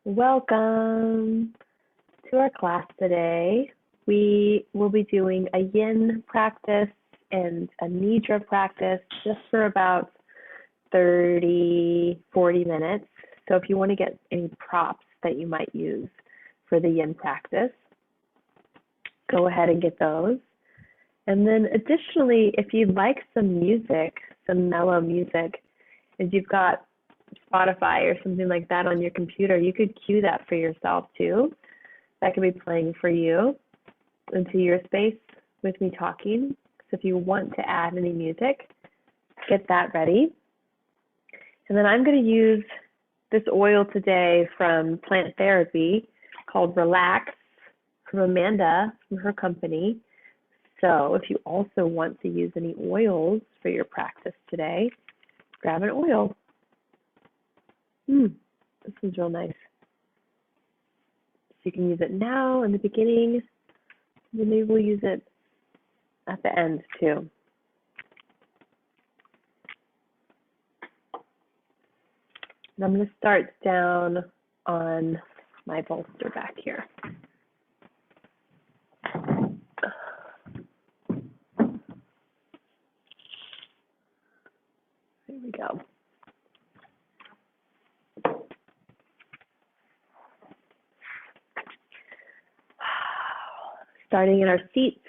Welcome to our class today. We will be doing a yin practice and a nidra practice just for about 30, 40 minutes. So if you want to get any props that you might use for the yin practice, go ahead and get those. And then additionally, if you'd like some music, some mellow music, if you've got Spotify or something like that on your computer, you could cue that for yourself too. That could be playing for you into your space with me talking. So if you want to add any music, get that ready. And then I'm going to use this oil today from Plant Therapy called Relax from Amanda from her company. So if you also want to use any oils for your practice today, grab an oil. This is real nice. So you can use it now in the beginning, and then maybe we'll use it at the end too. And I'm going to start down on my bolster back here. There we go. Starting in our seat.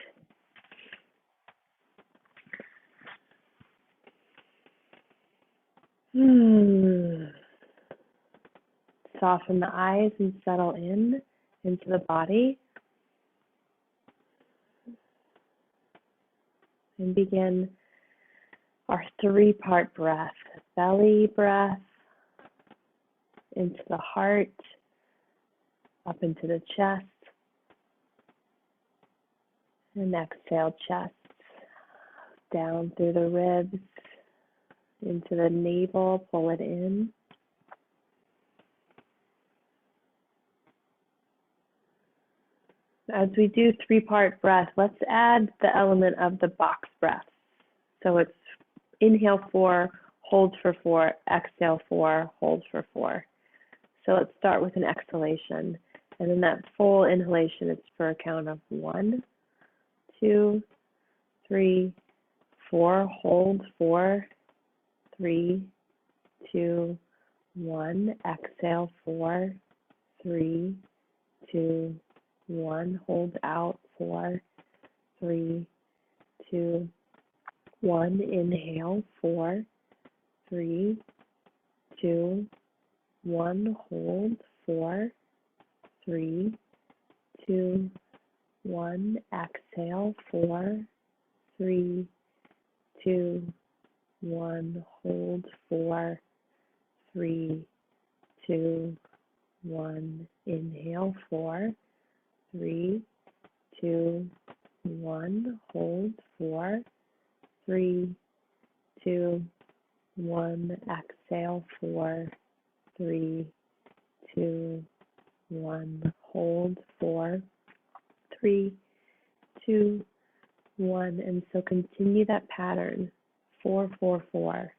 Soften the eyes and settle into the body. And begin our three-part breath. Belly breath into the heart, up into the chest, and exhale, chest down through the ribs, into the navel, pull it in. As we do three-part breath, let's add the element of the box breath. So it's inhale 4, hold for 4, exhale 4, hold for 4. So let's start with an exhalation. And then that full inhalation, it's for a count of 1, 2, 3, 4. Hold 4, 3, 2, 1. Exhale 4, 3, 2, 1. Hold out 4, 3, 2, 1. Inhale 4, 3, 2, 1. Hold 4, 3, 2, 1. Exhale 4, 3, 2, 1. Hold 4, 3, 2, 1. Inhale 4, 3, 2, 1. Hold 4, 3, 2, 1. Exhale 4, 3, 2, 1. Hold 4, 3, 2, 1. And so continue that pattern. 4, 4, 4.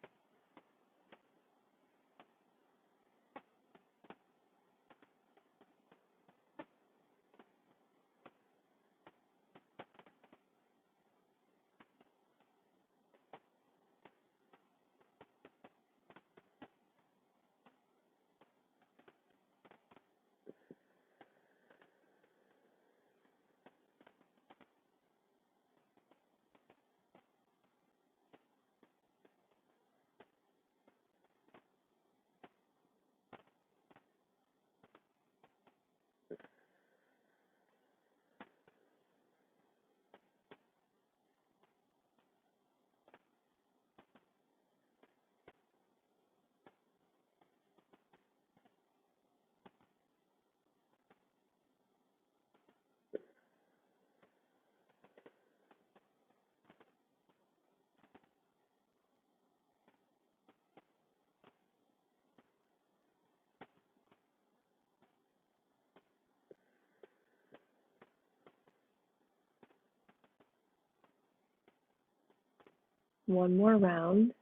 One more round.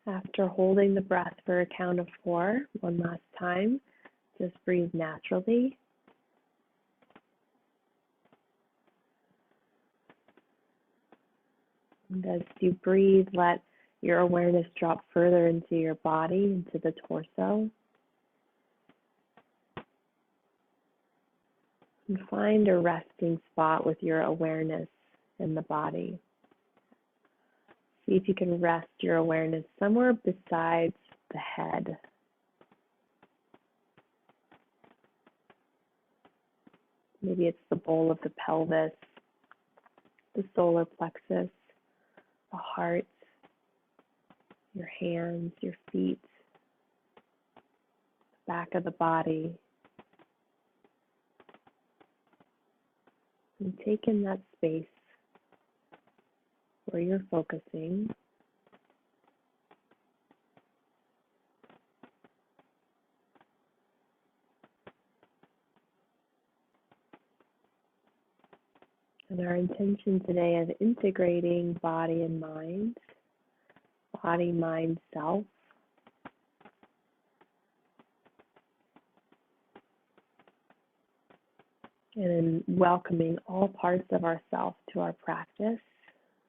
After holding the breath for a count of 4, one last time, just breathe naturally. And as you breathe, let your awareness drop further into your body, into the torso. And find a resting spot with your awareness in the body. See if you can rest your awareness somewhere besides the head. Maybe it's the bowl of the pelvis, the solar plexus, the heart, your hands, your feet, the back of the body. And take in that space where you're focusing. And our intention today is integrating body and mind, body, mind, self. And welcoming all parts of ourselves to our practice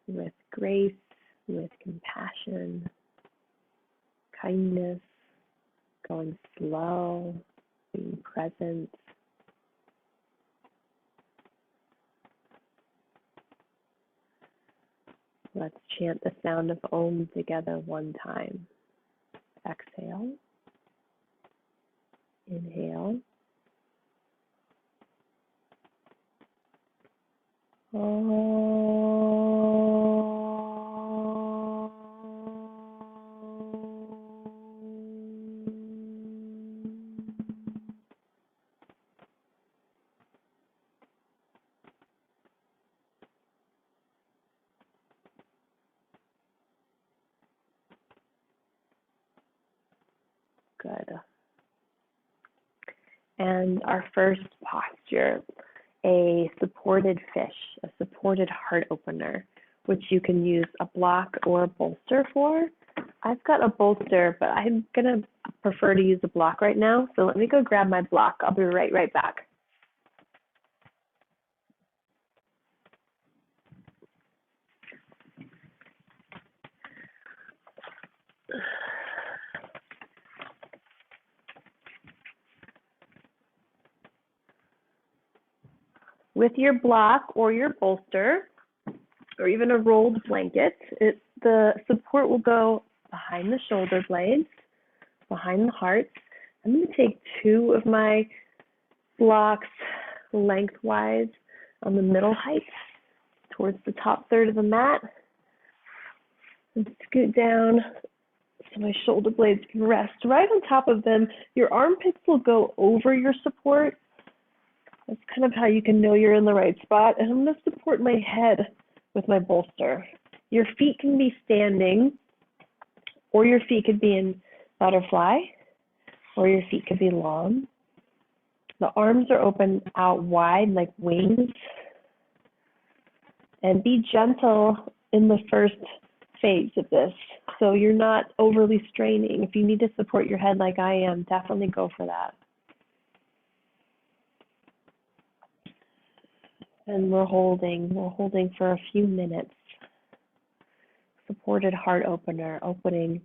with grace, with compassion, kindness, going slow, being present. Let's chant the sound of Om together one time. Exhale. Inhale. Good. And our first posture, a supported fish, a supported heart opener, which you can use a block or a bolster for. I've got a bolster, but I'm gonna prefer to use a block right now. So let me go grab my block. I'll be right back. With your block or your bolster, or even a rolled blanket, the support will go behind the shoulder blades, behind the heart. I'm going to take 2 of my blocks lengthwise on the middle height towards the top third of the mat, and scoot down so my shoulder blades can rest right on top of them. Your armpits will go over your support. That's kind of how you can know you're in the right spot. And I'm going to support my head with my bolster. Your feet can be standing, or your feet could be in butterfly, or your feet could be long. The arms are open out wide like wings. And be gentle in the first phase of this, so you're not overly straining. If you need to support your head like I am, definitely go for that. And we're holding for a few minutes. Supported heart opener, opening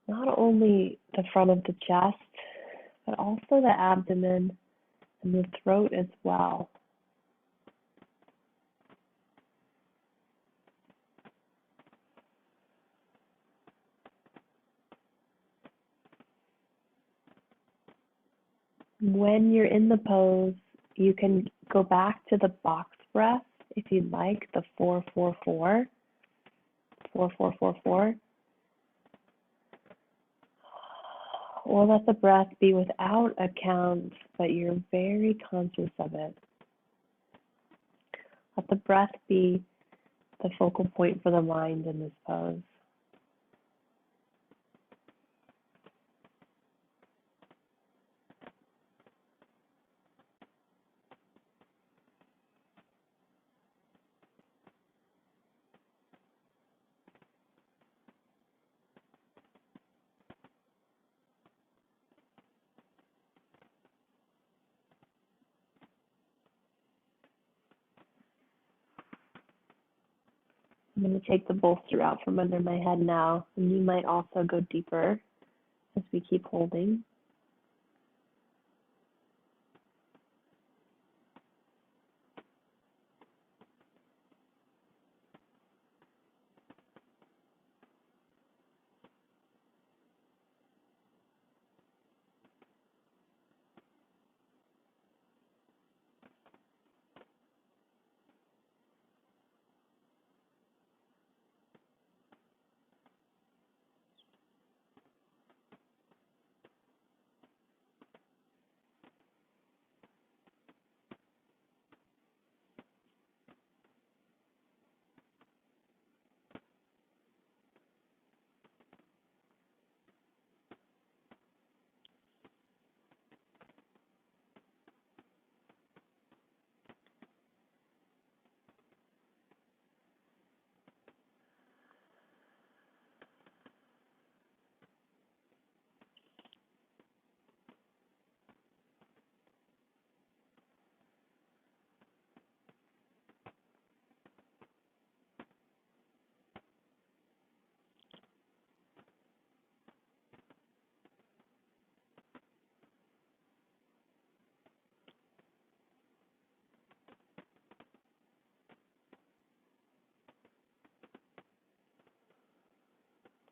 not only the front of the chest, but also the abdomen and the throat as well. When you're in the pose, you can go back to the box breath if you'd like, the 4-4-4, 4-4-4-4. Or let the breath be without a count, but you're very conscious of it. Let the breath be the focal point for the mind in this pose. I'm going to take the bolster out from under my head now, and you might also go deeper as we keep holding.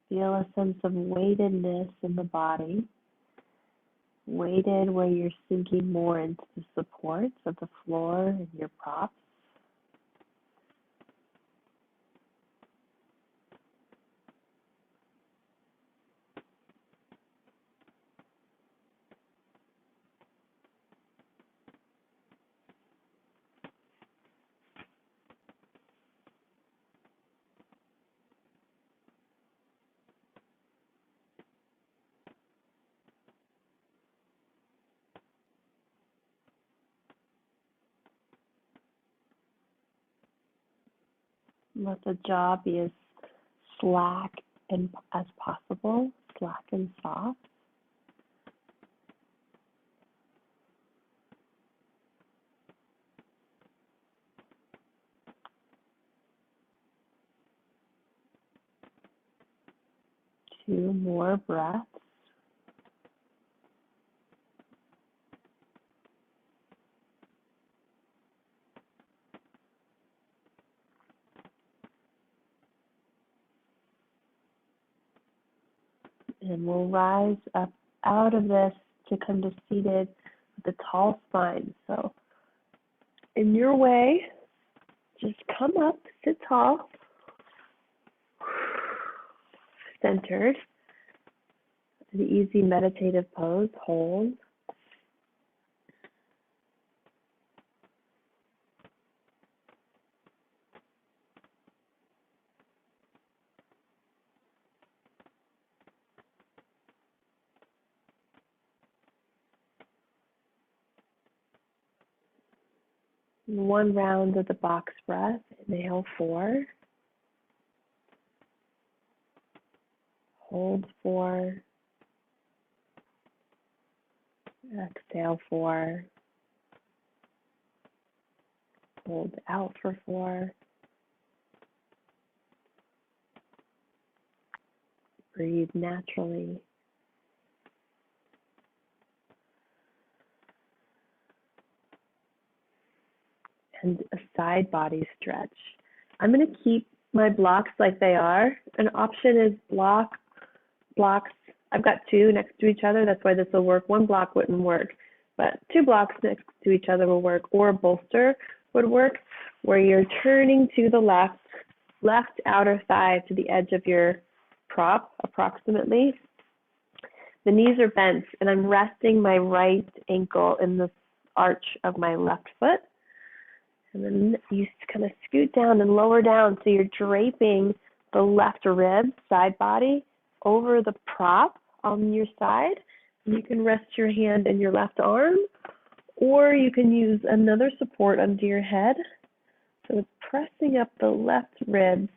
Feel a sense of weightedness in the body, weighted where you're sinking more into the supports of the floor and your props. Let the jaw be as slack and as possible, slack and soft. Two more breaths. And we'll rise up out of this to come to seated with a tall spine. So in your way, just come up, sit tall, centered. An easy meditative pose, hold. One round of the box breath. Inhale 4. Hold 4. Exhale 4. Hold out for 4. Breathe naturally. And a side body stretch. I'm going to keep my blocks like they are. An option is blocks. I've got 2 next to each other. That's why this will work. 1 block wouldn't work, but 2 blocks next to each other will work. Or a bolster would work, where you're turning to the left outer thigh to the edge of your prop, approximately. The knees are bent, and I'm resting my right ankle in the arch of my left foot. And then you kind of scoot down and lower down, so you're draping the left rib, side body, over the prop on your side. You can rest your hand in your left arm, or you can use another support under your head. So it's pressing up the left ribs,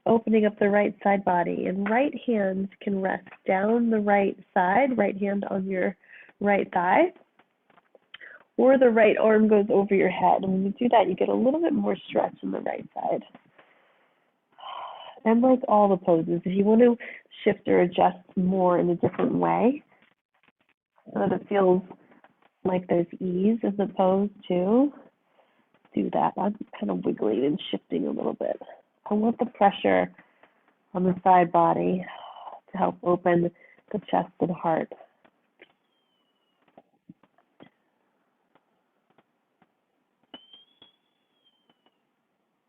opening up the right side body, and right hand can rest down the right side, right hand on your right thigh, or the right arm goes over your head. And when you do that, you get a little bit more stretch on the right side. And like all the poses, if you want to shift or adjust more in a different way, so that it feels like there's ease in the pose too, do that. I'm kind of wiggling and shifting a little bit. I want the pressure on the side body to help open the chest and heart.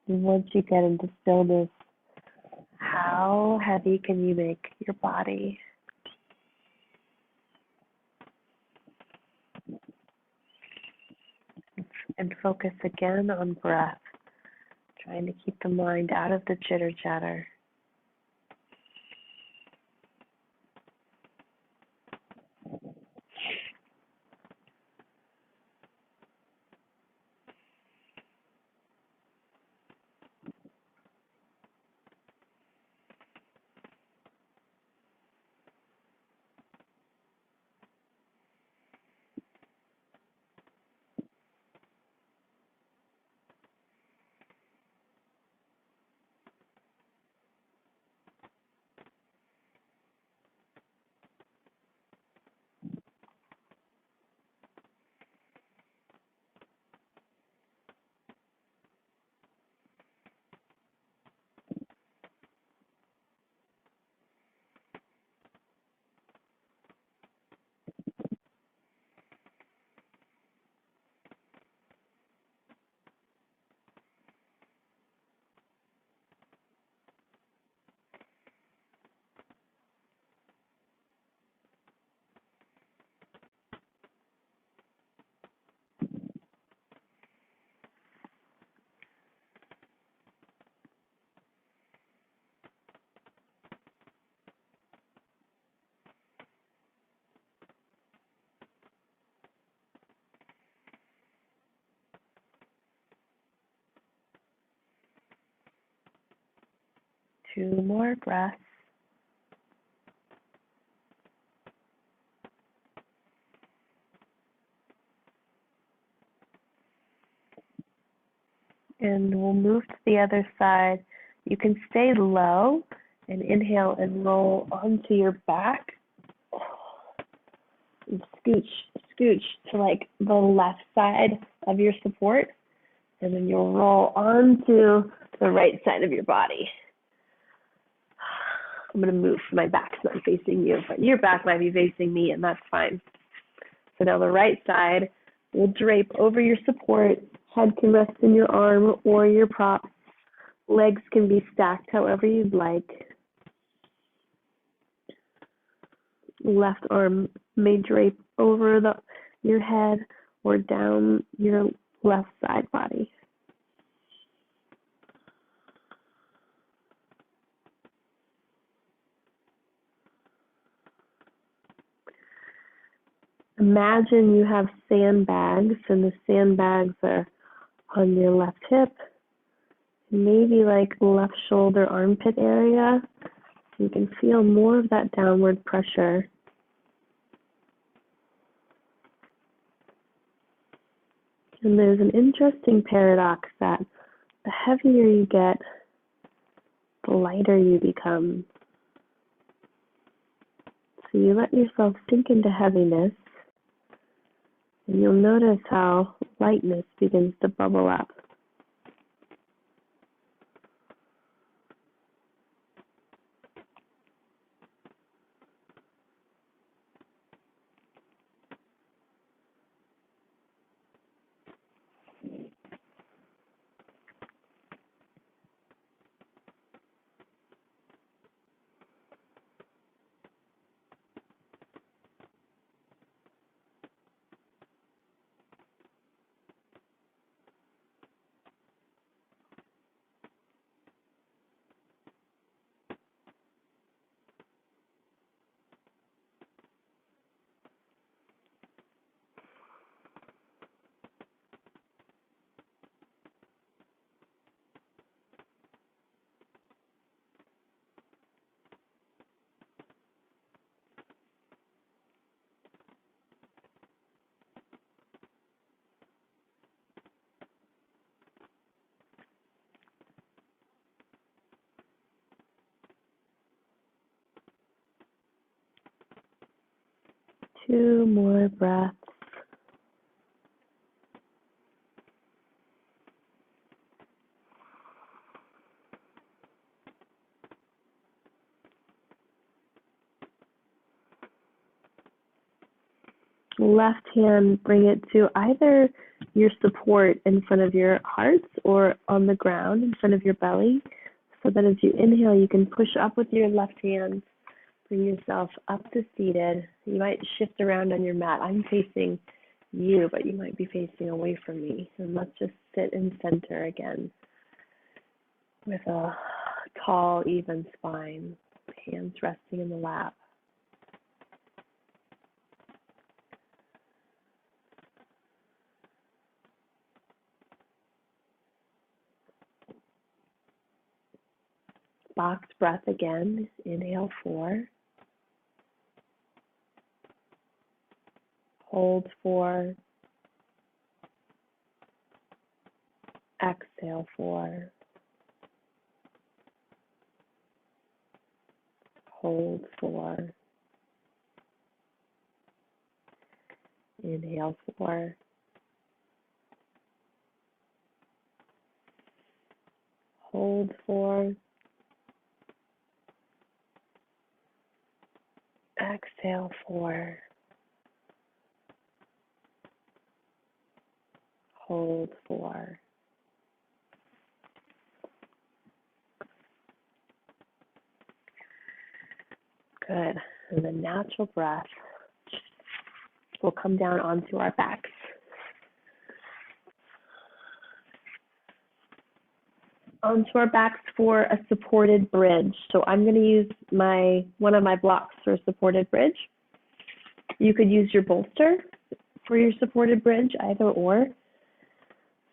And once you get into stillness, how heavy can you make your body? And focus again on breath, trying to keep the mind out of the chitter chatter. Two more breaths. And we'll move to the other side. You can stay low and inhale and roll onto your back. And scooch to like the left side of your support. And then you'll roll onto the right side of your body. I'm going to move. My back's not facing you, but your back might be facing me, and that's fine. So now the right side will drape over your support. Head can rest in your arm or your prop. Legs can be stacked however you'd like. Left arm may drape over your head or down your left side body. Imagine you have sandbags, and the sandbags are on your left hip, maybe like left shoulder, armpit area. You can feel more of that downward pressure. And there's an interesting paradox that the heavier you get, the lighter you become. So you let yourself sink into heaviness, and you'll notice how lightness begins to bubble up. 2 more breaths. Left hand, bring it to either your support in front of your heart or on the ground in front of your belly, so that as you inhale, you can push up with your left hand, bring yourself up to seated. You might shift around on your mat. I'm facing you, but you might be facing away from me. And let's just sit in center again with a tall, even spine, hands resting in the lap. Box breath again. Inhale 4. Hold 4. Exhale 4. Hold 4. Inhale 4. Hold 4. Exhale 4. Hold 4. Good. And the natural breath will come down onto our backs. Onto our backs for a supported bridge. So I'm going to use one of my blocks for a supported bridge. You could use your bolster for your supported bridge, either or.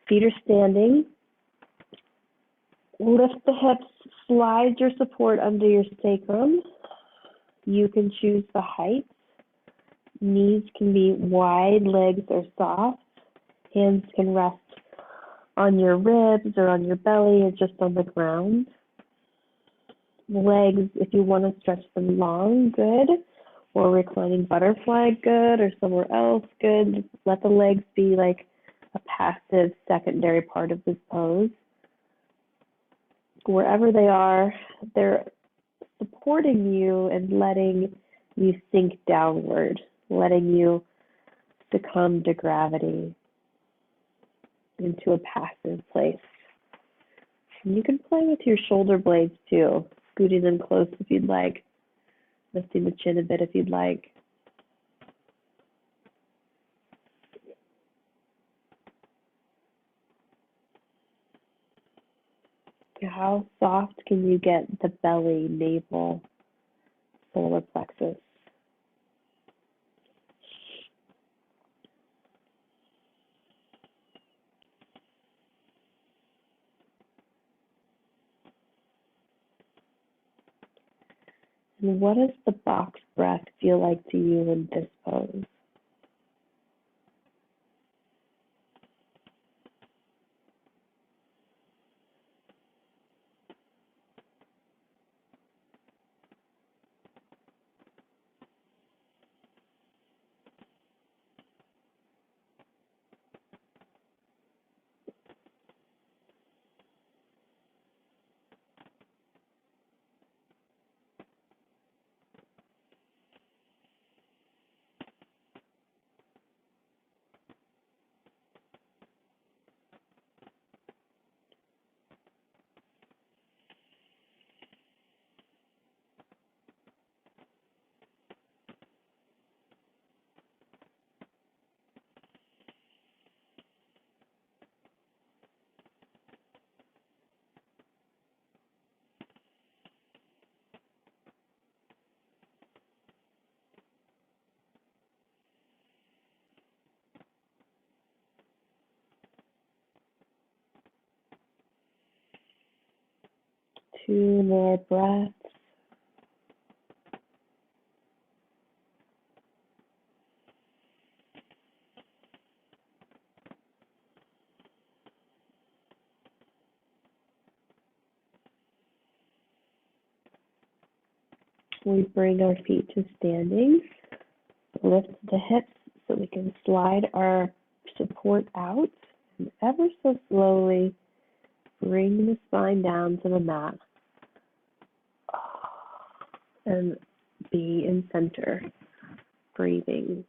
Feet are standing. Lift the hips, slide your support under your sacrum. You can choose the height. Knees can be wide, legs are soft. Hands can rest on your ribs or on your belly or just on the ground. Legs, if you want to stretch them long, good. Or reclining butterfly, good. Or somewhere else, good. Let the legs be like a passive secondary part of this pose. Wherever they are, they're supporting you and letting you sink downward, letting you succumb to gravity into a passive place. And you can play with your shoulder blades too, scooting them close if you'd like, lifting the chin a bit if you'd like. How soft can you get the belly, navel, solar plexus? And what does the box breath feel like to you in this pose? Two more breaths. We bring our feet to standing. Lift the hips so we can slide our support out, and ever so slowly bring the spine down to the mat and be in center, breathing.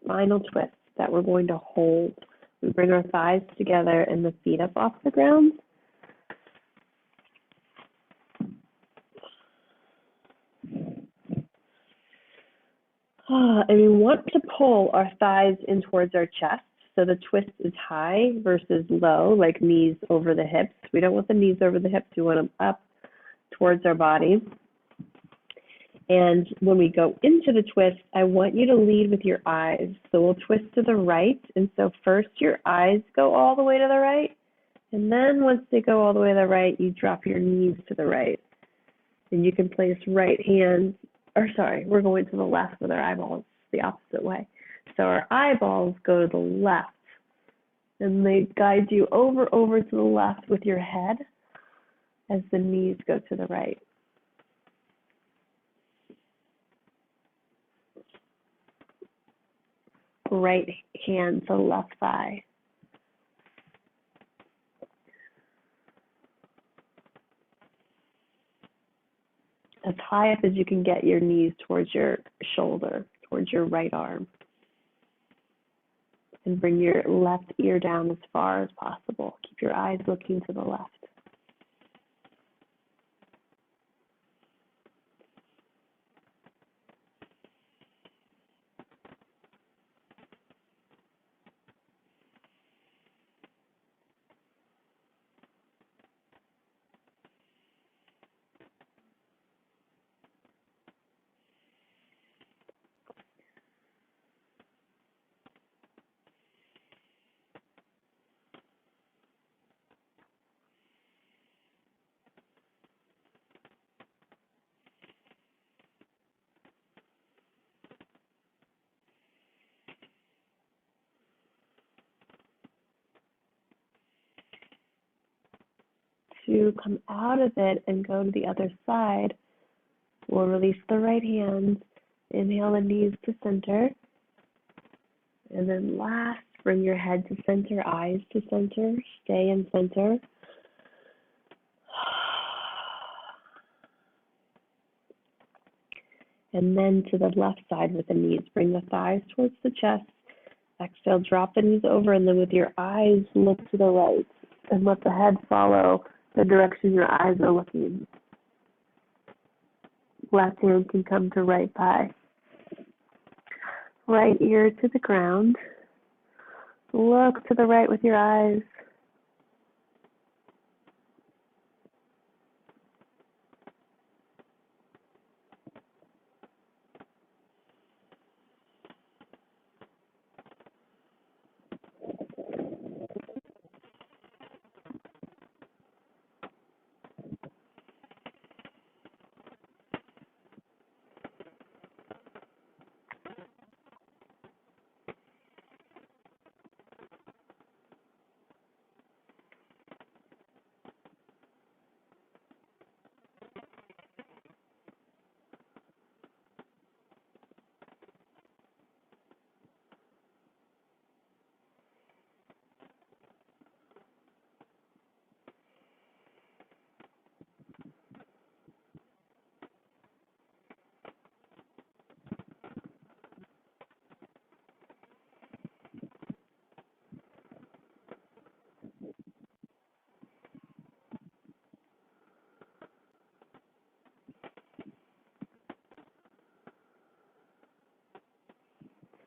Spinal twist that we're going to hold. We bring our thighs together and the feet up off the ground. And we want to pull our thighs in towards our chest. So the twist is high versus low, like knees over the hips. We don't want the knees over the hips. We want them up towards our body. And when we go into the twist, I want you to lead with your eyes. So we'll twist to the right. And so first your eyes go all the way to the right. And then once they go all the way to the right, you drop your knees to the right. And you can place right hand, or sorry, we're going to the left with our eyeballs the opposite way. So our eyeballs go to the left. And they guide you over to the left with your head as the knees go to the right. Right hand to left thigh. As high up as you can get your knees towards your shoulder, towards your right arm. And bring your left ear down as far as possible. Keep your eyes looking to the left. To come out of it and go to the other side, we'll release the right hand, inhale the knees to center, and then last, bring your head to center, eyes to center, stay in center. And then to the left side with the knees, bring the thighs towards the chest, exhale, drop the knees over, and then with your eyes, look to the right, and let the head follow the direction your eyes are looking. Left hand can come to right thigh. Right ear to the ground. Look to the right with your eyes.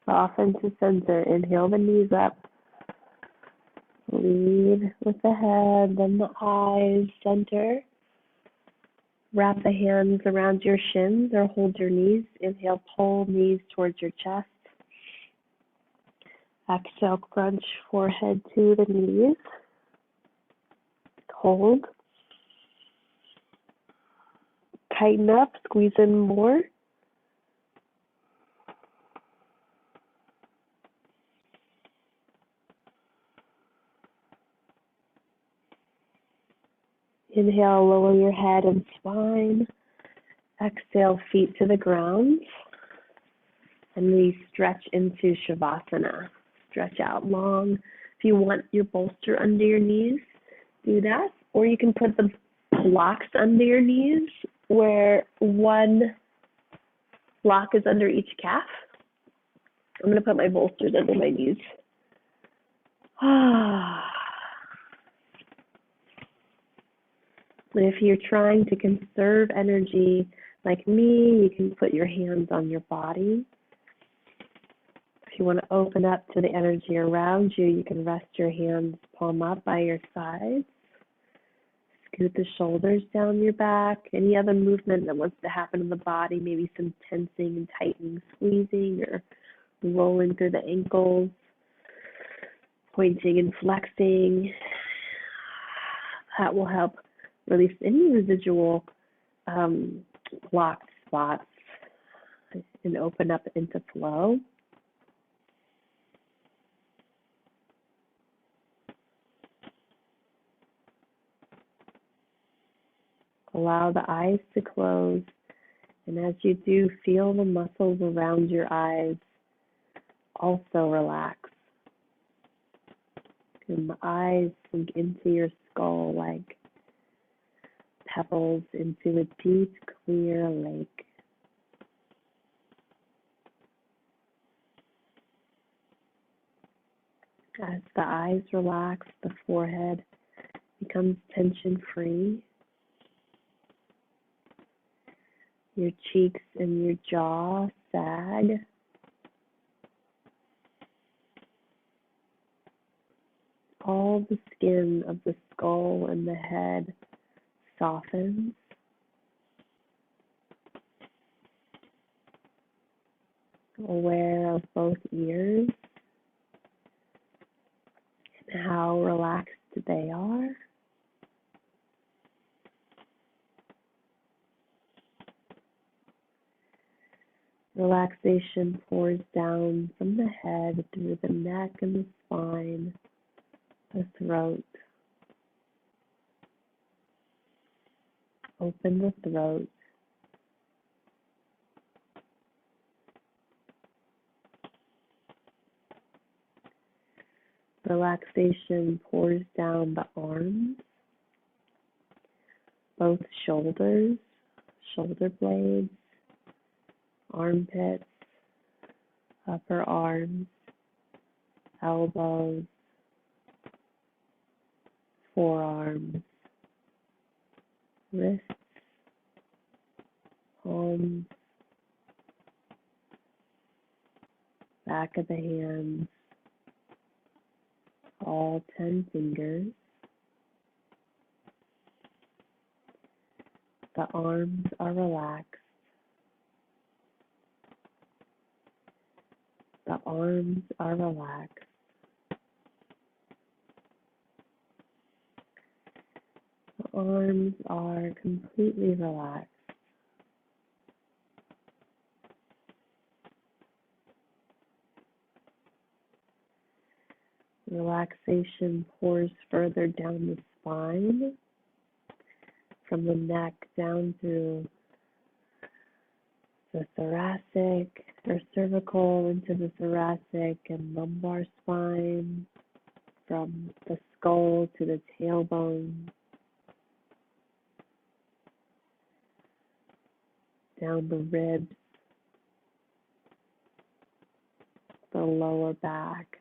Soften to center. Inhale the knees up. Lead with the head, then the eyes, center. Wrap the hands around your shins or hold your knees. Inhale, pull knees towards your chest. Exhale, crunch forehead to the knees. Hold. Tighten up, squeeze in more. Inhale, lower your head and spine. Exhale, feet to the ground. And we stretch into Shavasana. Stretch out long. If you want your bolster under your knees, do that. Or you can put the blocks under your knees where one block is under each calf. I'm going to put my bolsters under my knees. And if you're trying to conserve energy like me, you can put your hands on your body. If you want to open up to the energy around you, you can rest your hands palm up by your sides. Scoot the shoulders down your back. Any other movement that wants to happen in the body, maybe some tensing and tightening, squeezing, or rolling through the ankles, pointing and flexing. That will help release any residual blocked spots and open up into flow. Allow the eyes to close, and as you do, feel the muscles around your eyes also relax. And the eyes sink into your skull like pebbles into a deep, clear lake. As the eyes relax, the forehead becomes tension-free. Your cheeks and your jaw sag. All the skin of the skull and the head softens. Aware of both ears and how relaxed they are. Relaxation pours down from the head through the neck and the spine, the throat. Open the throat. Relaxation pours down the arms, both shoulders, shoulder blades, armpits, upper arms, elbows, forearms, wrists, palms, back of the hands, all 10 fingers. The arms are relaxed. The arms are relaxed. The arms are completely relaxed. Relaxation pours further down the spine, from the neck down through the thoracic or cervical into the thoracic and lumbar spine, from the skull to the tailbone, down the ribs, the lower back,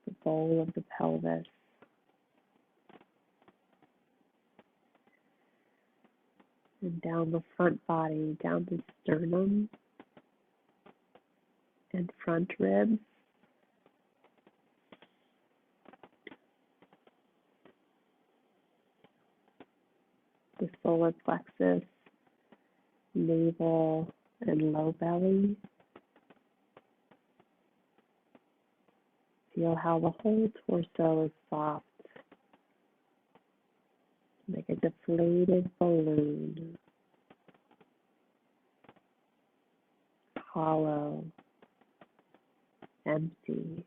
the bowl of the pelvis, and down the front body, down the sternum and front ribs, the solar plexus, navel, and low belly. Feel how the whole torso is soft, like a deflated balloon, hollow, empty.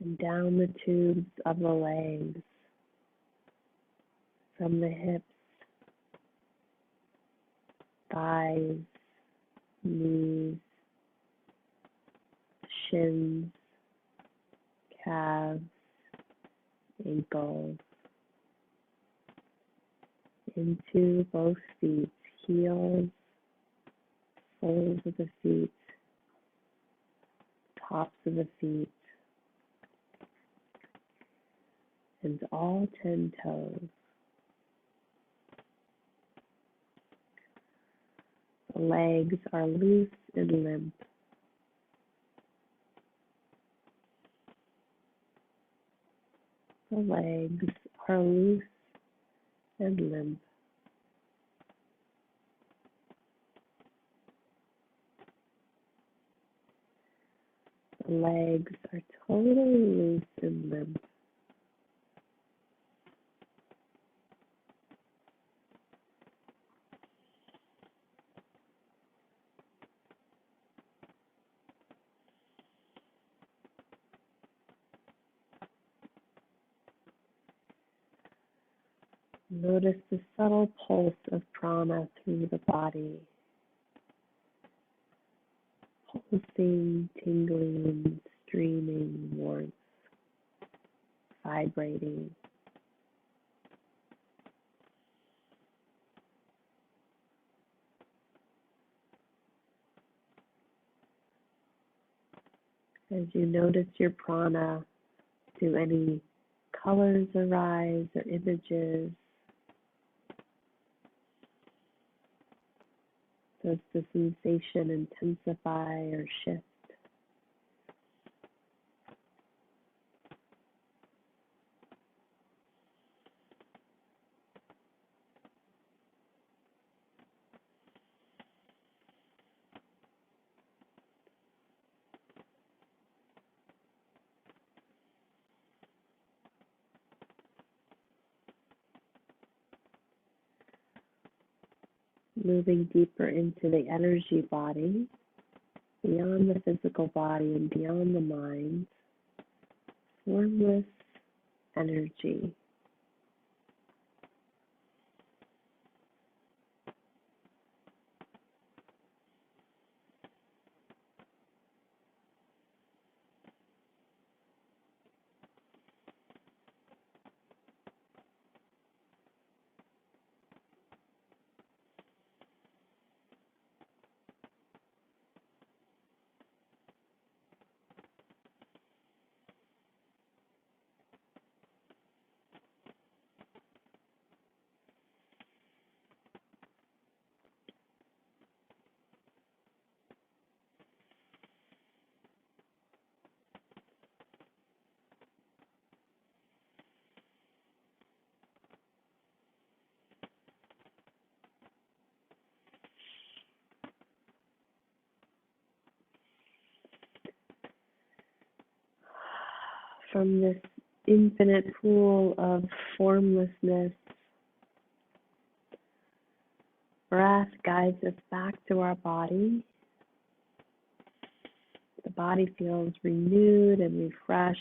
and down the tubes of the legs, from the hips, thighs, knees, shins, calves, ankles, into both feet, heels, soles of the feet, tops of the feet, and all 10 toes. The legs are loose and limp. The legs are loose and limp. The legs are totally loose and limp. Notice the subtle pulse of prana through the body, pulsing, tingling, streaming warmth, vibrating. As you notice your prana, do any colors arise or images? Does the sensation intensify or shift? Moving deeper into the energy body, beyond the physical body and beyond the mind, formless energy. From this infinite pool of formlessness, breath guides us back to our body. The body feels renewed and refreshed.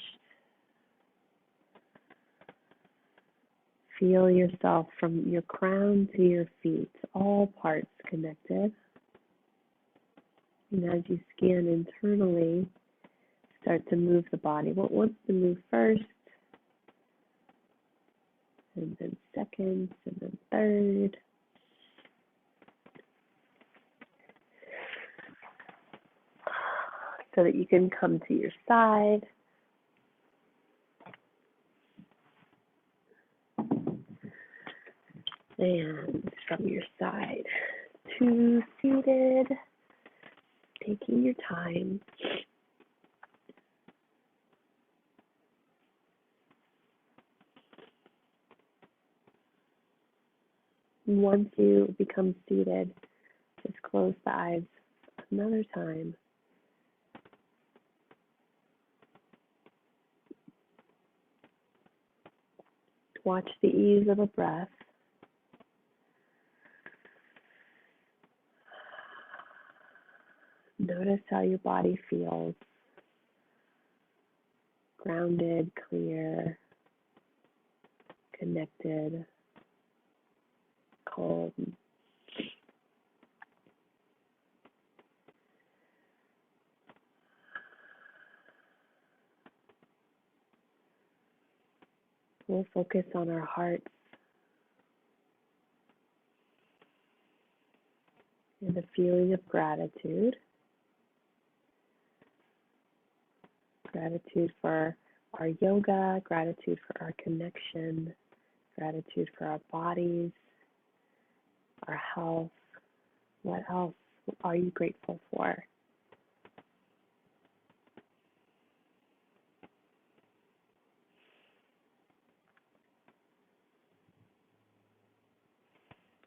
Feel yourself from your crown to your feet, all parts connected. And as you scan internally, start to move the body. What wants to move first, and then second, and then third. So that you can come to your side. And from your side to seated, taking your time. Once you become seated, just close the eyes another time. Watch the ease of a breath. Notice how your body feels. grounded, clear, connected, calm. We'll focus on our hearts and the feeling of gratitude. Gratitude for our yoga, gratitude for our connection, gratitude for our bodies, our health. What else are you grateful for?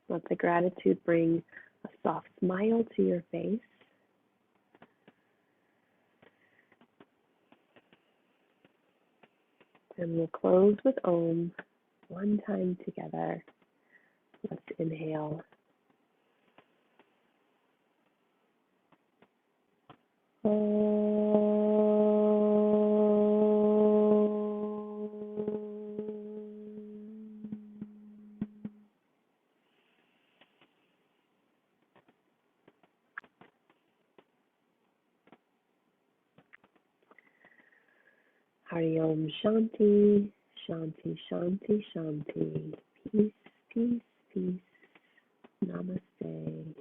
Let the gratitude bring a soft smile to your face. And we'll close with Om one time together. Let's inhale. Hari Om Shanti, Shanti, Shanti, Shanti. Peace, peace, peace. Namaste.